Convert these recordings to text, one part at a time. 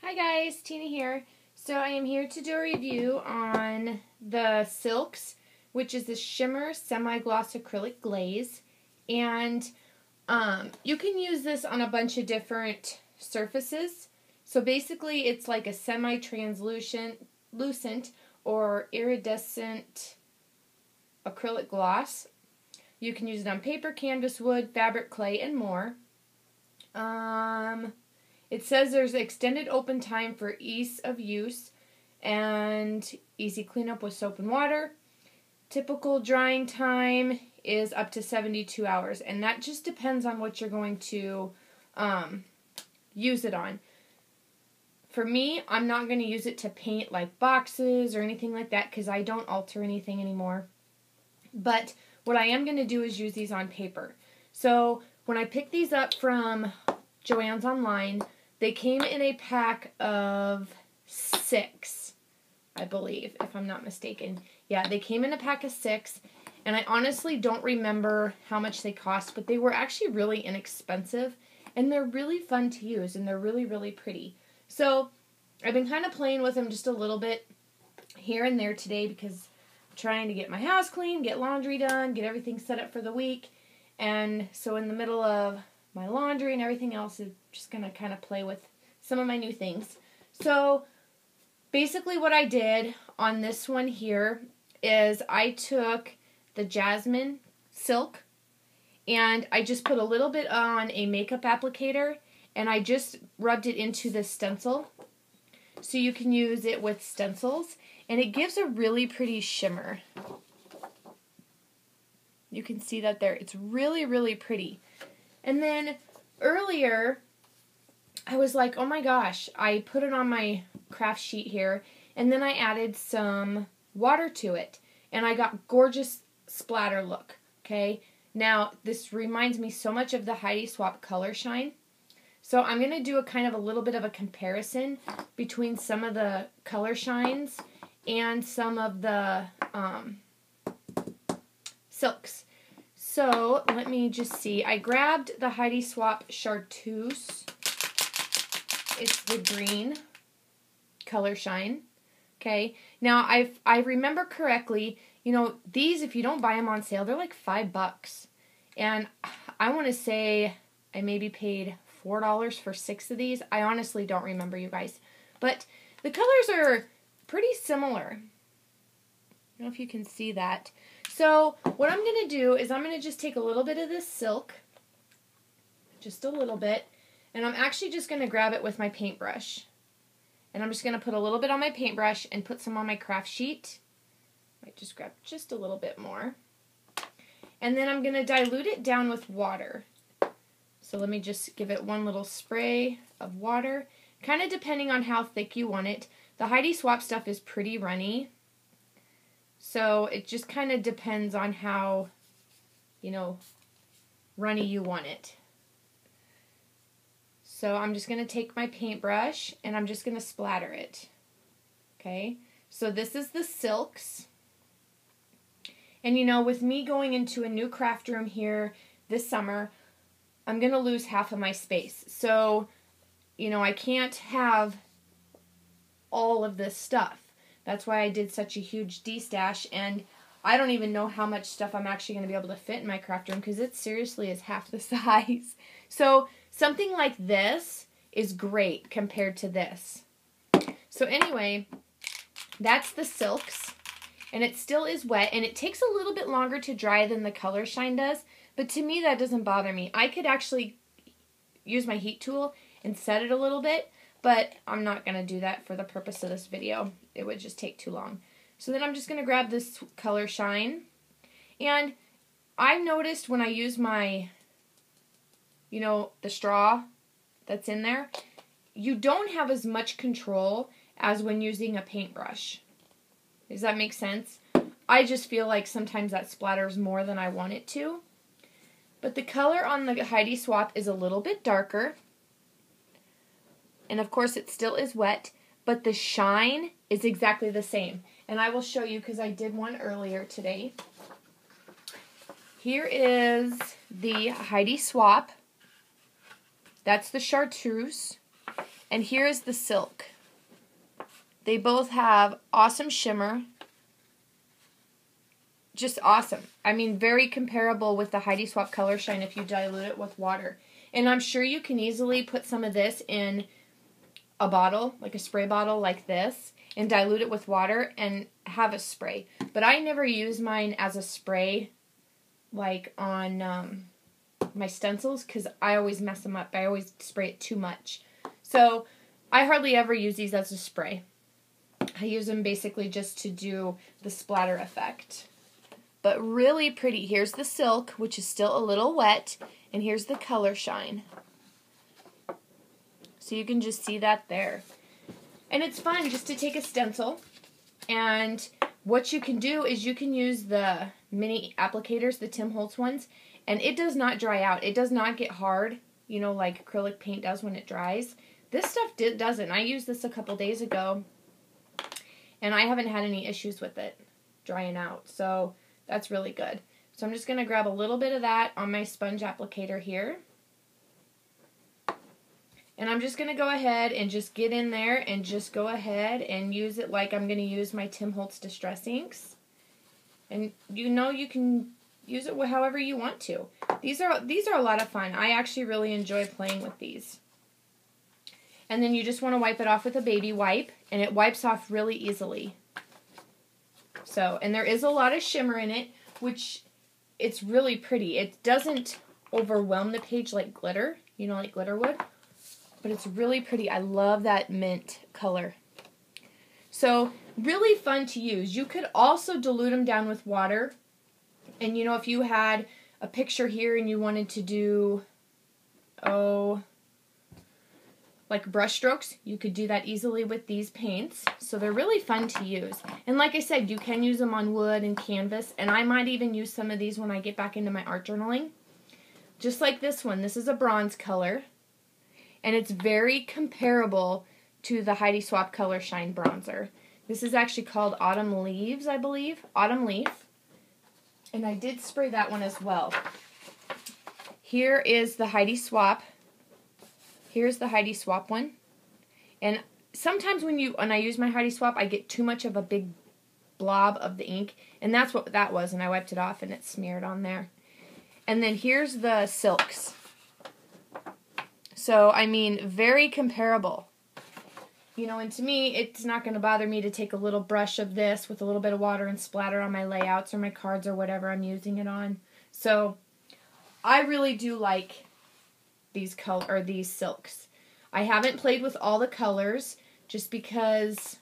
Hi guys, Tina here. So I am here to do a review on the Silks, which is the Shimmer Semi-Gloss Acrylic Glaze. And you can use this on a bunch of different surfaces. So basically it's like a semi-translucent or iridescent acrylic gloss. You can use it on paper, canvas, wood, fabric, clay, and more. It says there's extended open time for ease of use and easy cleanup with soap and water. Typical drying time is up to 72 hours, and that just depends on what you're going to use it on. For me, I'm not going to use it to paint like boxes or anything like that because I don't alter anything anymore. But what I am going to do is use these on paper. So when I picked these up from Joann's online, they came in a pack of 6, I believe, if I'm not mistaken. Yeah, they came in a pack of 6, and I honestly don't remember how much they cost, but they were actually really inexpensive, and they're really fun to use, and they're really, really pretty. So I've been kind of playing with them just a little bit here and there today because I'm trying to get my house clean, get laundry done, get everything set up for the week, and so in the middle of my laundry and everything else, is just going to kind of play with some of my new things. So basically what I did on this one here is I took the Jasmine Silk and I just put a little bit on a makeup applicator and I just rubbed it into the stencil. So you can use it with stencils and it gives a really pretty shimmer. You can see that there. It's really, really pretty. And then earlier, I was like, oh my gosh, I put it on my craft sheet here, and then I added some water to it, and I got gorgeous splatter look, okay? Now, this reminds me so much of the Heidi Swapp Color Shine. So I'm going to do a kind of a little bit of a comparison between some of the color shines and some of the silks. So, let me just see. I grabbed the Heidi Swapp Chartreuse. It's the green color shine. Okay. Now, I remember correctly, you know, these, if you don't buy them on sale, they're like $5. And I want to say I maybe paid $4 for 6 of these. I honestly don't remember, you guys. But the colors are pretty similar. I don't know if you can see that. So what I'm going to do is I'm going to just take a little bit of this silk, just a little bit, and I'm actually just going to grab it with my paintbrush. And I'm just going to put a little bit on my paintbrush and put some on my craft sheet. Might just grab just a little bit more. And then I'm going to dilute it down with water. So let me just give it one little spray of water, kind of depending on how thick you want it. The Heidi Swapp stuff is pretty runny. So it just kind of depends on how, you know, runny you want it. So I'm just going to take my paintbrush and I'm just going to splatter it. Okay, so this is the silks. And you know, with me going into a new craft room here this summer, I'm going to lose half of my space. So, you know, I can't have all of this stuff. That's why I did such a huge de-stash, and I don't even know how much stuff I'm actually going to be able to fit in my craft room because it seriously is half the size. So something like this is great compared to this. So anyway, that's the silks, and it still is wet, and it takes a little bit longer to dry than the Color Shine does, but to me that doesn't bother me. I could actually use my heat tool and set it a little bit, but I'm not going to do that for the purpose of this video. It would just take too long. So then I'm just going to grab this Color Shine. And I've noticed when I use my, you know, the straw that's in there, you don't have as much control as when using a paintbrush. Does that make sense? I just feel like sometimes that splatters more than I want it to. But the color on the Heidi Swapp is a little bit darker. And of course it still is wet, but the shine is exactly the same. And I will show you because I did one earlier today. Here is the Heidi Swapp. That's the Chartreuse. And here is the silk. They both have awesome shimmer. Just awesome. I mean, very comparable with the Heidi Swapp Color Shine if you dilute it with water. And I'm sure you can easily put some of this in a bottle, like a spray bottle like this, and dilute it with water and have a spray. But I never use mine as a spray like on my stencils because I always mess them up. I always spray it too much. So I hardly ever use these as a spray. I use them basically just to do the splatter effect. But really pretty. Here's the silk, which is still a little wet, and here's the Color Shine. So you can just see that there. And it's fun just to take a stencil, and what you can do is you can use the mini applicators, the Tim Holtz ones, and it does not dry out. It does not get hard, you know, like acrylic paint does when it dries. This stuff doesn't. I used this a couple days ago, and I haven't had any issues with it drying out. So that's really good. So I'm just going to grab a little bit of that on my sponge applicator here. And I'm just going to go ahead and just get in there and just go ahead and use it like I'm going to use my Tim Holtz Distress Inks. And you know you can use it however you want to. These are a lot of fun. I actually really enjoy playing with these. And then you just want to wipe it off with a baby wipe, and it wipes off really easily. So, and there is a lot of shimmer in it, which it's really pretty. It doesn't overwhelm the page like glitter, you know, like glitter would. But it's really pretty. I love that mint color. So, really fun to use. You could also dilute them down with water. And, you know, if you had a picture here and you wanted to do, like brush strokes, you could do that easily with these paints. So they're really fun to use. And like I said, you can use them on wood and canvas. And I might even use some of these when I get back into my art journaling. Just like this one. This is a bronze color. And it's very comparable to the Heidi Swapp Color Shine bronzer. This is actually called Autumn Leaves, I believe. Autumn Leaf. And I did spray that one as well. Here is the Heidi Swapp. Here's the Heidi Swapp one. And sometimes when I use my Heidi Swapp, I get too much of a big blob of the ink. And that's what that was. And I wiped it off and it smeared on there. And then here's the silks. So, I mean, very comparable. You know, and to me, it's not going to bother me to take a little brush of this with a little bit of water and splatter on my layouts or my cards or whatever I'm using it on. So, I really do like these silks. I haven't played with all the colors just because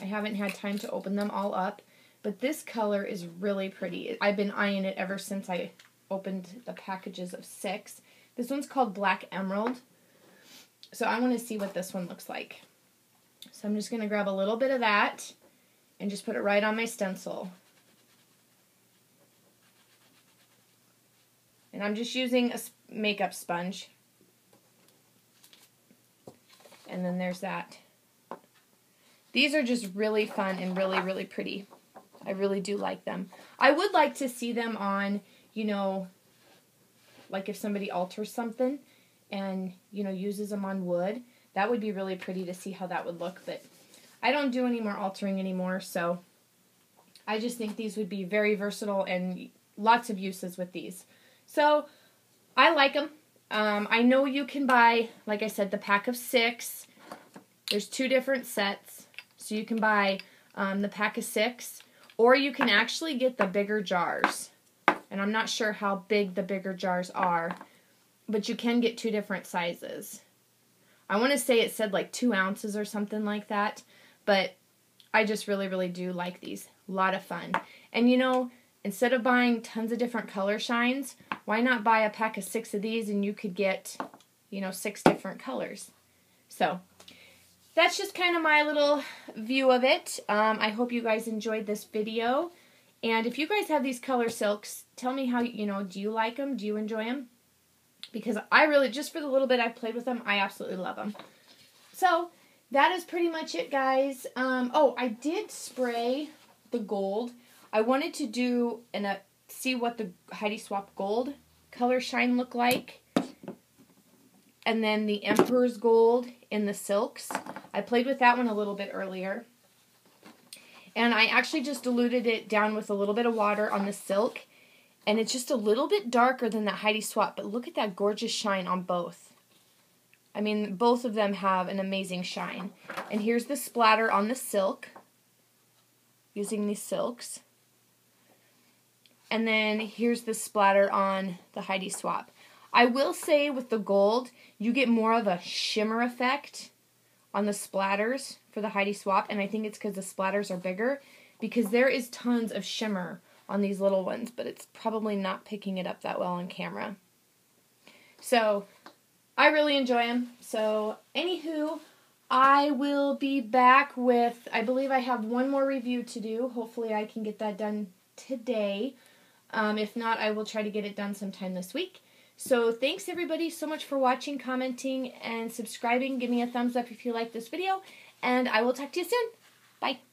I haven't had time to open them all up. But this color is really pretty. I've been eyeing it ever since I opened the packages of 6. This one's called Black Emerald. So I want to see what this one looks like. So I'm just going to grab a little bit of that and just put it right on my stencil. And I'm just using a makeup sponge. And then there's that. These are just really fun and really, really pretty. I really do like them. I would like to see them on, you know, like if somebody alters something and, you know, uses them on wood. That would be really pretty to see how that would look. But I don't do any more altering anymore, so I just think these would be very versatile and lots of uses with these. So I like them. I know you can buy, like I said, the pack of 6. There's 2 different sets. So you can buy the pack of 6, or you can actually get the bigger jars. And I'm not sure how big the bigger jars are, but you can get 2 different sizes. I want to say it said like 2 ounces or something like that, but I just really, really do like these. A lot of fun. And you know, instead of buying tons of different color shines, why not buy a pack of 6 of these and you could get, you know, 6 different colors. So that's just kind of my little view of it. I hope you guys enjoyed this video. And if you guys have these color silks, tell me how, you know, do you like them? Do you enjoy them? Because I really, just for the little bit I've played with them, I absolutely love them. So that is pretty much it, guys. Oh, I did spray the gold. I wanted to do and see what the Heidi Swapp Gold Color Shine looked like. And then the Emperor's Gold in the silks. I played with that one a little bit earlier. And I actually just diluted it down with a little bit of water on the silk. And it's just a little bit darker than that Heidi Swap. But look at that gorgeous shine on both. I mean, both of them have an amazing shine. And here's the splatter on the silk, using these silks. And then here's the splatter on the Heidi Swap. I will say with the gold, you get more of a shimmer effect on the splatters for the Heidi Swap. And I think it's because the splatters are bigger, because there is tons of shimmer on these little ones, but it's probably not picking it up that well on camera. So I really enjoy them. So anywho, I will be back with, I believe I have one more review to do. Hopefully I can get that done today. If not, I will try to get it done sometime this week. So thanks everybody so much for watching, commenting, and subscribing. Give me a thumbs up if you like this video, and I will talk to you soon. Bye.